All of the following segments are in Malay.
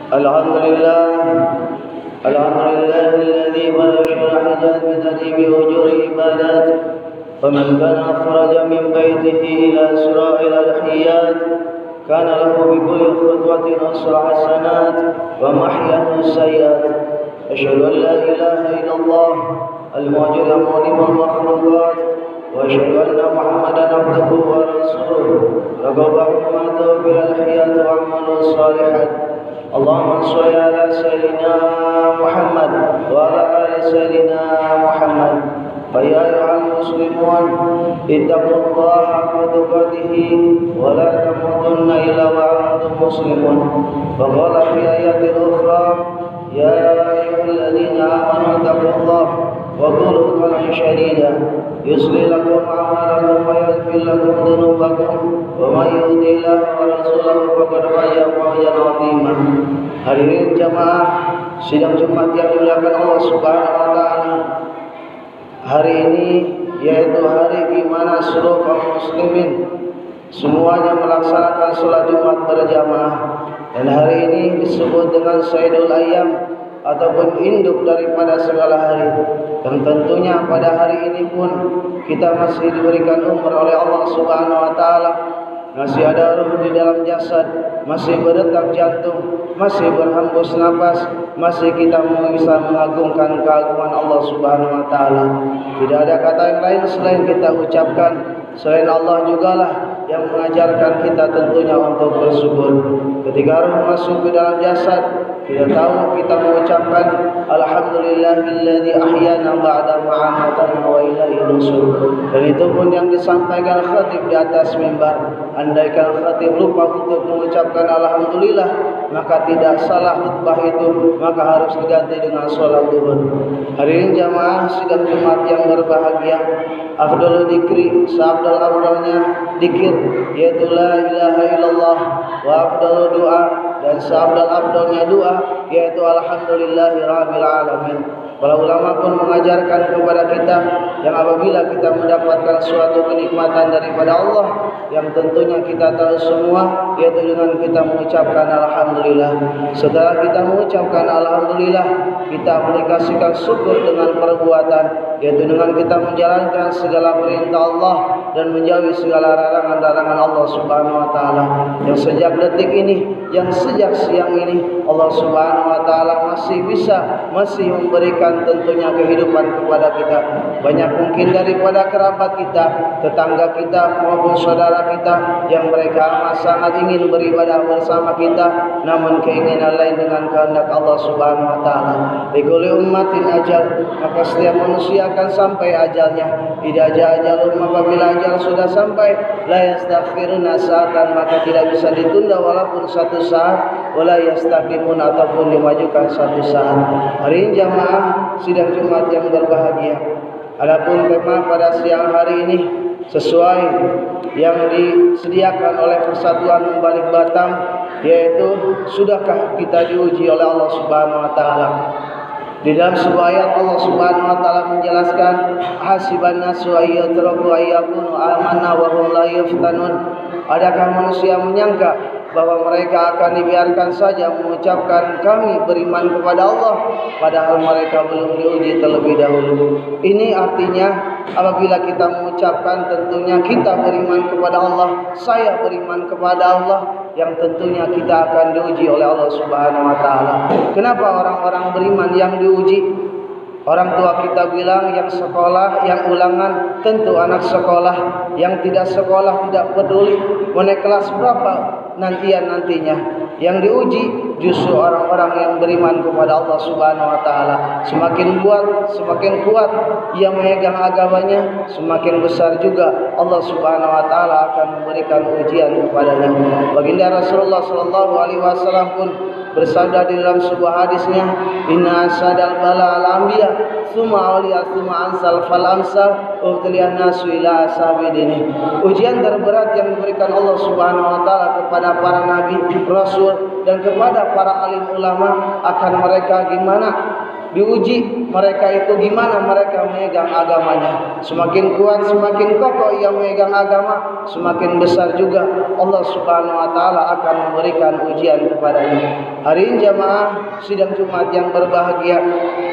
الحمد لله الذي فرش الحاجات بترتيب أجور عبادات. فمن كان أخرج من بيته إلى سراء الأضحيات كان له بكل خطوة نصر حسنات ومحيا سيئات. أشهد أن لا إله إلا الله الموجود معلم المخلوقات، وأشهد أن محمدا عبده ورسوله رغب أمته بالأضحيات وعمل صالحا. اللهم صل على سيدنا محمد وعلى آل سيدنا محمد. فيا أيها المسلمون اتقوا الله حق تقاته ولا تموتن إلا وأنتم مسلمون. وقال في آيات أخرى: يا أيها الذين آمنوا اتقوا الله وقولوا قولا سديدا يصلح لكم أعمالكم ويغفر لكم ذنوبكم ومن يطع الله ورسوله فقد فاز فوزا عظيما. Hadirin jamaah sidang Jumat yang dimuliakan Allah Subhanahu wa taala. Hari ini yaitu hari di mana seluruh kaum muslimin semuanya melaksanakan salat Jumat berjamaah, dan hari ini disebut dengan Sayyidul Ayyam ataupun induk daripada segala hari. Dan tentunya pada hari ini pun kita masih diberikan umur oleh Allah Subhanahu wa taala, masih ada ruh di dalam jasad, masih berdetak jantung, masih berhembus nafas, masih kita bisa mengagungkan keagungan Allah Subhanahu wa taala. Tidak ada kata yang lain selain kita ucapkan, selain Allah jugalah yang mengajarkan kita tentunya untuk bersyukur. Ketika ruh masuk ke dalam jasad, kita tahu kita mengucapkan alhamdulillahilladzi ahyana ba'da ma amatana wa ilaihi nusyur. Dan itu pun yang disampaikan khatib di atas mimbar. Andaikan khatib lupa untuk mengucapkan alhamdulillah, maka tidak salah khutbah itu, maka harus diganti dengan sholat zuhur. Hadirin jamaah sidang Jumat yang berbahagia, afdalul dzikri, seafdal-afdalnya dzikir yaitu la ilaha illallah, wa afdalul doa, dan seafdal-afdalnya doa yaitu alhamdulillahirabbil alamin. Para ulama pun mengajarkan kepada kita yang apabila kita mendapatkan suatu kenikmatan daripada Allah, yang tentunya kita tahu semua, yaitu dengan kita mengucapkan alhamdulillah. Setelah kita mengucapkan alhamdulillah, kita aplikasikan syukur dengan perbuatan, yaitu dengan kita menjalankan segala perintah Allah dan menjauhi segala larangan-larangan Allah Subhanahu wa taala. Yang sejak detik ini, yang sejak siang ini, Allah Subhanahu wa taala masih memberikan tentunya kehidupan kepada kita. Banyak mungkin daripada kerabat kita, tetangga kita maupun saudara kita yang mereka amat sangat ingin beribadah bersama kita, namun keinginan lain dengan kehendak Allah Subhanahu wa taala. Likulli ummatin ajal, maka setiap manusia akan sampai ajalnya. Idza jaa ajalum, apabila ajal sudah sampai, la yastaghfiruna sa'atan, maka tidak bisa ditunda walaupun satu saat, wala yastaqimun, ataupun dimajukan satu saat. Hari ini jamaah sidang Jumat yang berbahagia, adapun tema pada siang hari ini sesuai yang disediakan oleh Persatuan Membalik Batam, yaitu sudahkah kita diuji oleh Allah Subhanahu wa taala. Di dalam sebuah ayat Allah Subhanahu wa taala menjelaskan, hasiban nasu ayyatraku ayyakunu amanna wa hum la yuftanun. Adakah manusia menyangka bahwa mereka akan dibiarkan saja mengucapkan kami beriman kepada Allah, padahal mereka belum diuji terlebih dahulu. Ini artinya apabila kita mengucapkan tentunya kita beriman kepada Allah, saya beriman kepada Allah, yang tentunya kita akan diuji oleh Allah Subhanahu wa taala. Kenapa orang-orang beriman yang diuji? Orang tua kita bilang yang sekolah, yang ulangan tentu anak sekolah, yang tidak sekolah tidak peduli mau naik kelas berapa nantinya. Yang diuji justru orang-orang yang beriman kepada Allah Subhanahu wa taala. Semakin kuat ia memegang agamanya, semakin besar juga Allah Subhanahu wa taala akan memberikan ujian kepadanya. Baginda Rasulullah sallallahu alaihi wasallam pun bersabda di dalam sebuah hadisnya, inna asadal bala al-anbiya summa awliya summa ansal fal amsal utliyan nasu ila asabidini. Ujian terberat yang diberikan Allah Subhanahu wa taala kepada para nabi, rasul, dan kepada para alim ulama akan mereka gimana diuji mereka itu gimana mereka memegang agamanya. Semakin kuat, semakin kokoh ia memegang agama, semakin besar juga Allah Subhanahu wa taala akan memberikan ujian kepadanya. Hari ini jamaah sidang Jumat yang berbahagia,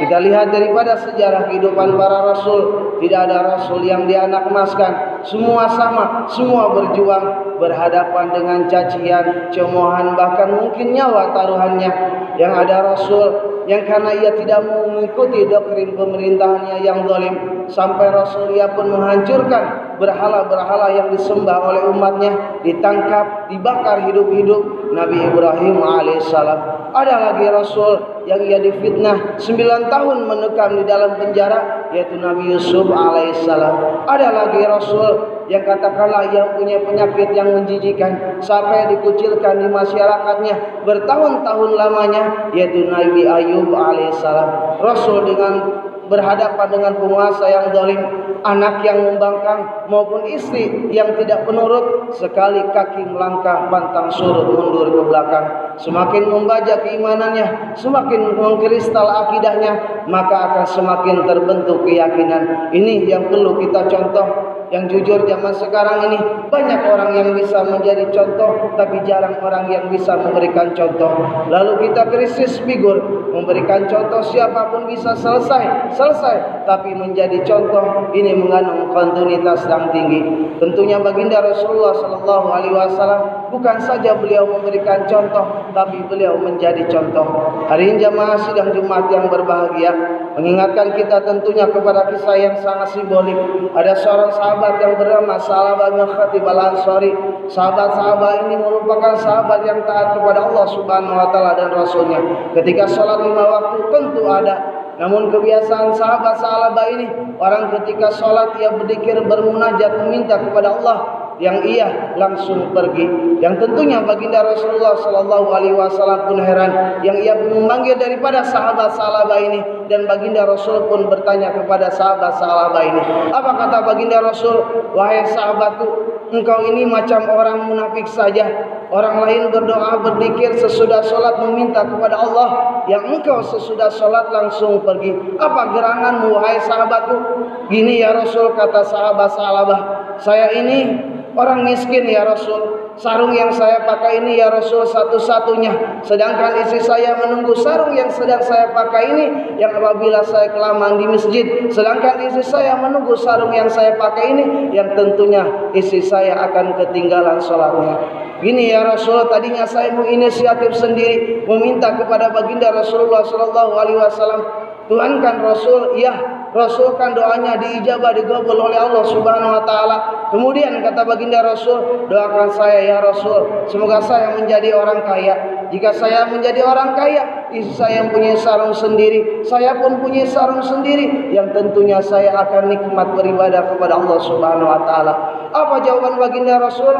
kita lihat daripada sejarah kehidupan para rasul, tidak ada rasul yang dianakmaskan. Semua sama, semua berjuang berhadapan dengan cacian, cemoohan, bahkan mungkin nyawa taruhannya. Yang ada rasul yang karena ia tidak mengikuti doktrin pemerintahannya yang zalim, sampai rasul ia pun menghancurkan berhala-berhala yang disembah oleh umatnya, ditangkap, dibakar hidup-hidup. Nabi Ibrahim alaihissalam. Ada lagi rasul yang ia difitnah 9 tahun menekam di dalam penjara, yaitu Nabi Yusuf alaihissalam. Ada lagi rasul yang katakanlah yang punya penyakit yang menjijikan sampai dikucilkan di masyarakatnya bertahun-tahun lamanya, yaitu Nabi Ayub alaihissalam. Rasul dengan berhadapan dengan penguasa yang zalim, anak yang membangkang maupun istri yang tidak penurut, sekali kaki melangkah pantang surut mundur ke belakang. Semakin membaca keimanannya, semakin mengkristal akidahnya, maka akan semakin terbentuk keyakinan. Ini yang perlu kita contoh. Yang jujur zaman sekarang ini banyak orang yang bisa menjadi contoh, tapi jarang orang yang bisa memberikan contoh. Lalu kita krisis figur, memberikan contoh siapapun bisa selesai, tapi menjadi contoh ini mengandung kontinuitas yang tinggi. Tentunya baginda Rasulullah Sallallahu Alaihi Wasallam bukan saja beliau memberikan contoh, tapi beliau menjadi contoh. Hari ini jamaah sidang Jumat yang berbahagia mengingatkan kita tentunya kepada kisah yang sangat simbolik. Ada seorang sahabat yang bernama Sa'labah bin Khatib al-Ansari. Sahabat-sahabat ini merupakan sahabat yang taat kepada Allah Subhanahu wa taala dan Rasulnya. Ketika sholat 5 waktu tentu ada. Namun kebiasaan sahabat Sa'labah ini, orang ketika sholat ia berzikir, bermunajat, meminta kepada Allah, yang ia langsung pergi. Yang tentunya baginda Rasulullah Sallallahu Alaihi Wasallam pun heran, yang ia memanggil daripada sahabat Sa'labah ini, dan baginda Rasul pun bertanya kepada sahabat Sa'labah ini. Apa kata baginda Rasul? Wahai sahabatku, engkau ini macam orang munafik saja. Orang lain berdoa, berzikir sesudah sholat meminta kepada Allah, yang engkau sesudah sholat langsung pergi. Apa geranganmu wahai sahabatku? Gini ya Rasul, kata sahabat Sa'labah, saya ini orang miskin ya Rasul. Sarung yang saya pakai ini ya Rasul satu-satunya. Sedangkan istri saya menunggu sarung yang sedang saya pakai ini, yang apabila saya kelamaan di masjid. Sedangkan istri saya menunggu sarung yang saya pakai ini, yang tentunya istri saya akan ketinggalan sholatnya. Gini ya Rasul, tadinya saya menginisiatif sendiri meminta kepada baginda Rasulullah Sallallahu Alaihi Wasallam. Tuhan kan Rasul, ya Rasul kan doanya diijabah, digabul oleh Allah Subhanahu wa taala. Kemudian kata baginda Rasul, doakan saya ya Rasul, semoga saya menjadi orang kaya. Jika saya menjadi orang kaya, istri saya punya sarung sendiri, saya pun punya sarung sendiri, yang tentunya saya akan nikmat beribadah kepada Allah Subhanahu wa taala. Apa jawaban baginda Rasul?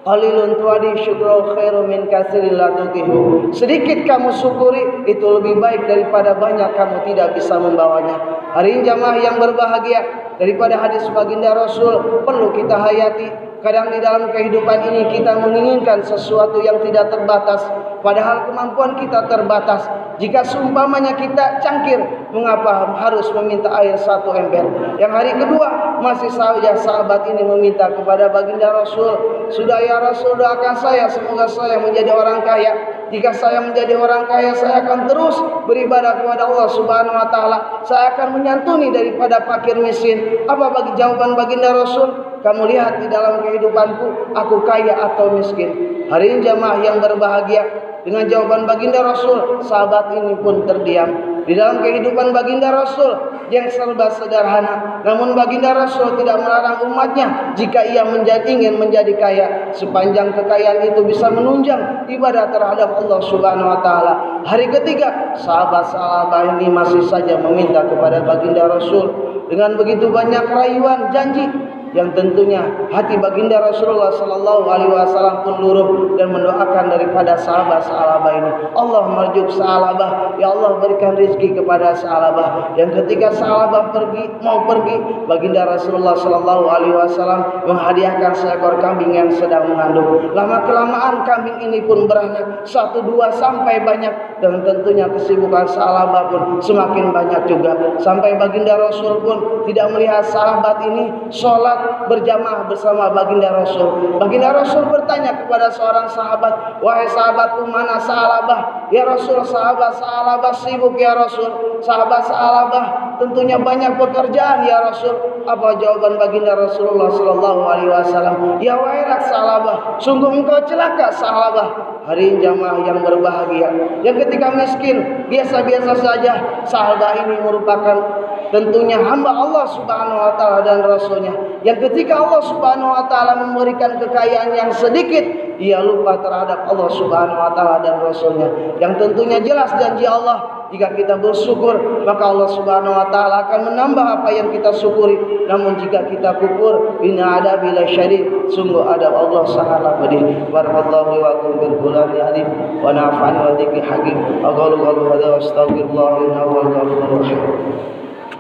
Qalilun tuadi syukru khairu min katsirin la tuqihu. Sedikit kamu syukuri itu lebih baik daripada banyak kamu tidak bisa membawanya. Hari ini jamaah yang berbahagia, daripada hadis baginda Rasul perlu kita hayati. Kadang di dalam kehidupan ini kita menginginkan sesuatu yang tidak terbatas, padahal kemampuan kita terbatas. Jika seumpamanya kita cangkir, mengapa harus meminta air 1 ember? Yang hari kedua masih saja sahabat ini meminta kepada baginda Rasul, sudah ya Rasul, doakan saya semoga saya menjadi orang kaya. Jika saya menjadi orang kaya, saya akan terus beribadah kepada Allah Subhanahu wa taala. Saya akan menyantuni daripada fakir miskin. Apa bagi jawaban baginda Rasul? Kamu lihat di dalam kehidupanku, aku kaya atau miskin. Hari ini jamaah yang berbahagia, dengan jawaban baginda Rasul, sahabat ini pun terdiam. Di dalam kehidupan baginda Rasul yang serba sederhana, namun baginda Rasul tidak melarang umatnya jika ia ingin menjadi kaya, sepanjang kekayaan itu bisa menunjang ibadah terhadap Allah Subhanahu wa taala. Hari ketiga, sahabat-sahabat ini masih saja meminta kepada baginda Rasul dengan begitu banyak rayuan, janji. yang tentunya hati baginda Rasulullah sallallahu alaihi wasallam pun luruh dan mendoakan daripada sahabat-sahabat ini. Allah marjuk sahabat, ya Allah berikan rezeki kepada sahabat yang ketika sahabat mau pergi, baginda Rasulullah sallallahu alaihi wasallam menghadiahkan seekor kambing yang sedang mengandung. Lama kelamaan kambing ini pun beranak, 1, 2 sampai banyak, dan tentunya kesibukan sahabat pun semakin banyak juga, sampai baginda Rasul pun tidak melihat sahabat ini sholat berjamaah bersama baginda Rasul. Baginda Rasul bertanya kepada seorang sahabat, wahai sahabatku, mana Sa'labah? Ya Rasul, sahabat Sa'labah sibuk ya Rasul. Sahabat Sa'labah tentunya banyak pekerjaan ya Rasul. Apa jawaban baginda Rasulullah sallallahu alaihi wasallam? Ya wailak Sa'labah, sungguh engkau celaka Sa'labah. Hari jamaah yang berbahagia, yang ketika miskin biasa-biasa saja, sahabat ini merupakan tentunya hamba Allah subhanahu wa ta'ala dan Rasulnya, yang ketika Allah subhanahu wa ta'ala memberikan kekayaan yang sedikit, ia lupa terhadap Allah subhanahu wa ta'ala dan Rasulnya, yang tentunya jelas janji Allah, jika kita bersyukur maka Allah subhanahu wa ta'ala akan menambah apa yang kita syukuri. Namun jika kita kufur, inna adabi lasyadid, sungguh adab Allah sangatlah pedih. Barakallahu wa lakum bil Qur'anil azim wa nafa'ani wa dzikri hakim. Aqulu qawli hadza wa astaghfirullah innahu huwal ghafurur rahim.